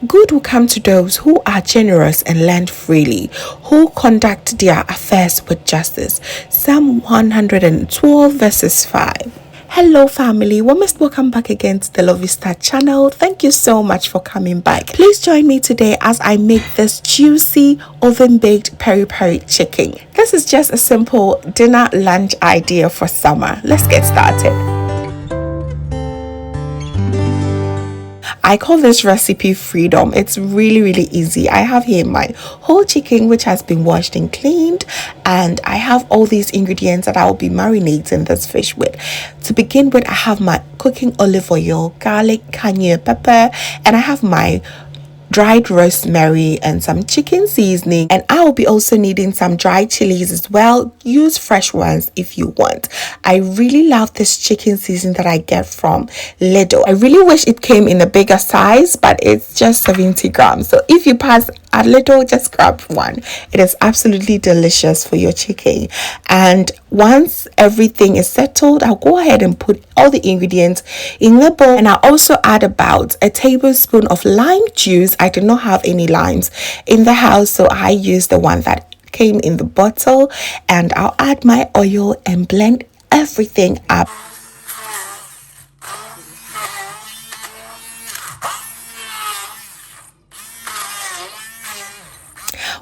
Good will come to those who are generous and lend freely, who conduct their affairs with justice. Psalm 112 verses 5. Hello family, welcome back again to the Lovystouch channel. Thank you so much for coming back. Please join me today as I make this juicy oven baked peri peri chicken. This is just a simple dinner lunch idea for summer. Let's get started. I call this recipe freedom. It's really easy. I have here my whole chicken which has been washed and cleaned, and I have all these ingredients that I will be marinating this fish with. To begin with, I have my cooking olive oil, garlic, cayenne pepper, and I have my dried rosemary and some chicken seasoning, and I will be also needing some dried chilies as well. Use fresh ones if you want. I really love this chicken seasoning that I get from Lidl. I really wish it came in a bigger size, but it's just 70 grams, so if you pass at Lidl, just grab one. It is absolutely delicious for your chicken. And once everything is settled, I'll go ahead and put all the ingredients in the bowl, and I'll also add about a tablespoon of lime juice. I do not have any limes in the house, so I use the one that came in the bottle, and I'll add my oil and blend everything up.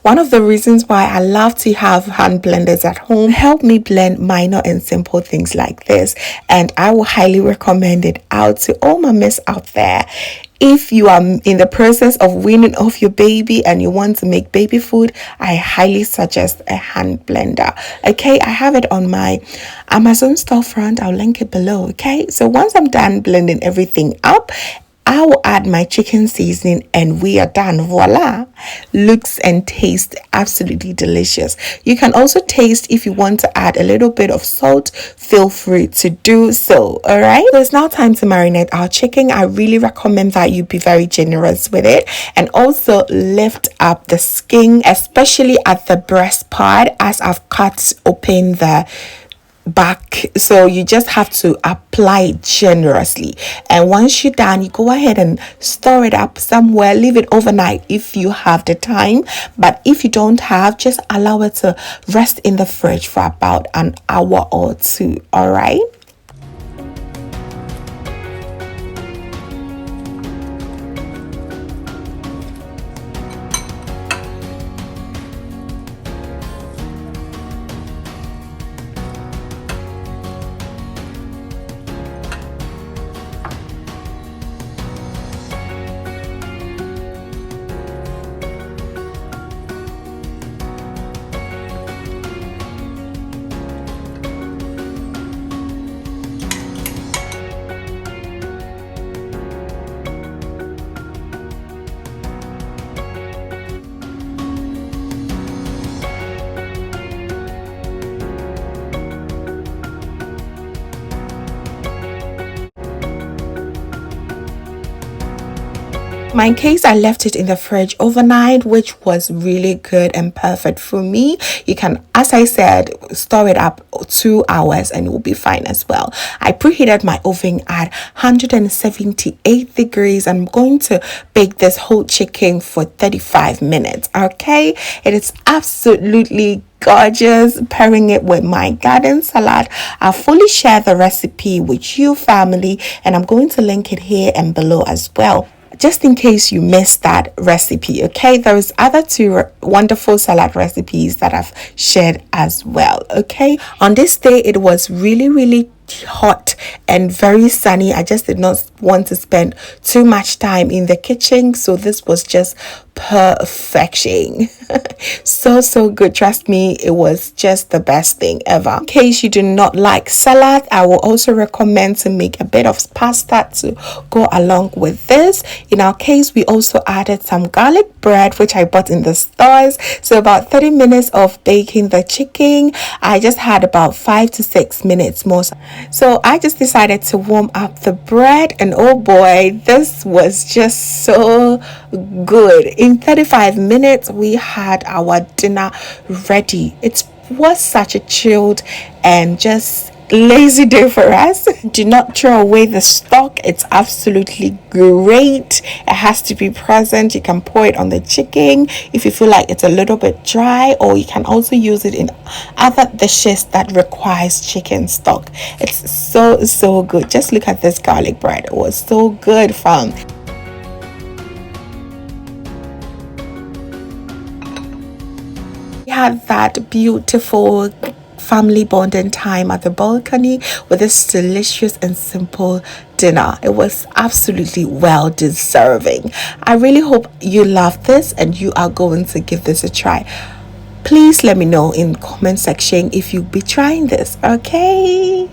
One of the reasons why I love to have hand blenders at home help me blend minor and simple things like this, and I will highly recommend it out to all mamas out there. If you are in the process of weaning off your baby and you want to make baby food, I highly suggest a hand blender. Okay, I have it on my Amazon storefront. I'll link it below. Okay, so once I'm done blending everything up, I will add my chicken seasoning and we are done. Voila! Looks and tastes absolutely delicious. You can also taste if you want to add a little bit of salt. Feel free to do so. Alright, so it's now time to marinate our chicken. I really recommend that you be very generous with it, and also lift up the skin, especially at the breast part, as I've cut open the back, so you just have to apply it generously. And once you're done, you go ahead and store it up somewhere. Leave it overnight if you have the time, but if you don't have, just allow it to rest in the fridge for about an hour or two. All right. My case, I left it in the fridge overnight, which was really good and perfect for me. You can, as I said, store it up 2 hours and it will be fine as well. I preheated my oven at 178 degrees. I'm going to bake this whole chicken for 35 minutes. Okay, it is absolutely gorgeous, pairing it with my garden salad. I'll fully share the recipe with you family, and I'm going to link it here and below as well, just in case you missed that recipe. Okay, there's other two wonderful salad recipes that I've shared as well. Okay, on this day it was really hot and very sunny. I just did not want to spend too much time in the kitchen, so this was just perfection. so good, trust me, it was just the best thing ever. In case you do not like salad, I will also recommend to make a bit of pasta to go along with this. In our case, we also added some garlic bread which I bought in the stores. So about 30 minutes of baking the chicken. I just had about 5 to 6 minutes more, so I just decided to warm up the bread, and oh boy, this was just so good. In 35 minutes we had our dinner ready. It was such a chilled and just lazy day for us. Do not throw away the stock. It's absolutely great. It has to be present. You can pour it on the chicken if you feel like it's a little bit dry, or you can also use it in other dishes that requires chicken stock. It's so good. Just look at this garlic bread. It was so good, fam. We had that beautiful family bonding time at the balcony with this delicious and simple dinner. It was absolutely well deserving. I really hope you love this and you are going to give this a try. Please let me know in the comment section if you'll be trying this, okay?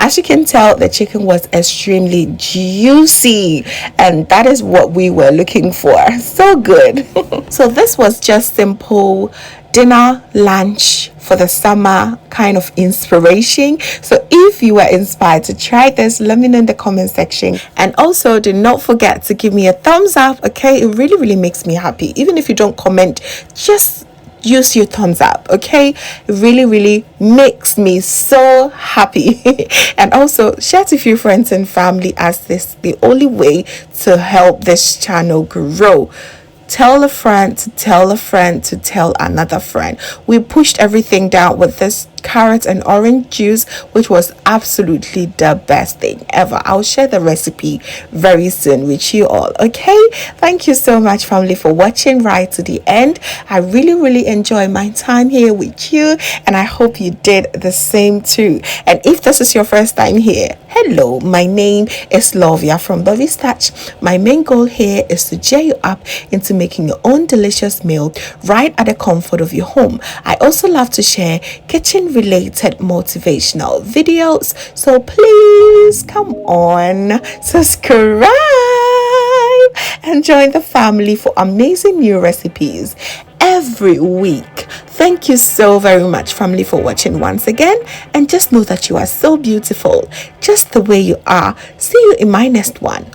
As you can tell, the chicken was extremely juicy, and that is what we were looking for. So good. So this was just simple dinner, lunch for the summer kind of inspiration. So if you were inspired to try this, let me know in the comment section. And also do not forget to give me a thumbs up, okay? It really makes me happy. Even if you don't comment, just use your thumbs up, okay? It really makes me so happy. And also share to a few friends and family, as this is the only way to help this channel grow. Tell a friend to tell a friend to tell another friend. We pushed everything down with this carrot and orange juice, which was absolutely the best thing ever. I'll share the recipe very soon with you all, okay? Thank you so much, family, for watching right to the end. I really enjoy my time here with you, and I hope you did the same too. And if this is your first time here, hello, my name is Lovia from Lovystouch. My main goal here is to cheer you up into making your own delicious meal right at the comfort of your home. I also love to share kitchen related motivational videos, so please come on, subscribe and join the family for amazing new recipes every week. Thank you so very much, family, for watching once again, and just know that you are so beautiful just the way you are. See you in my next one.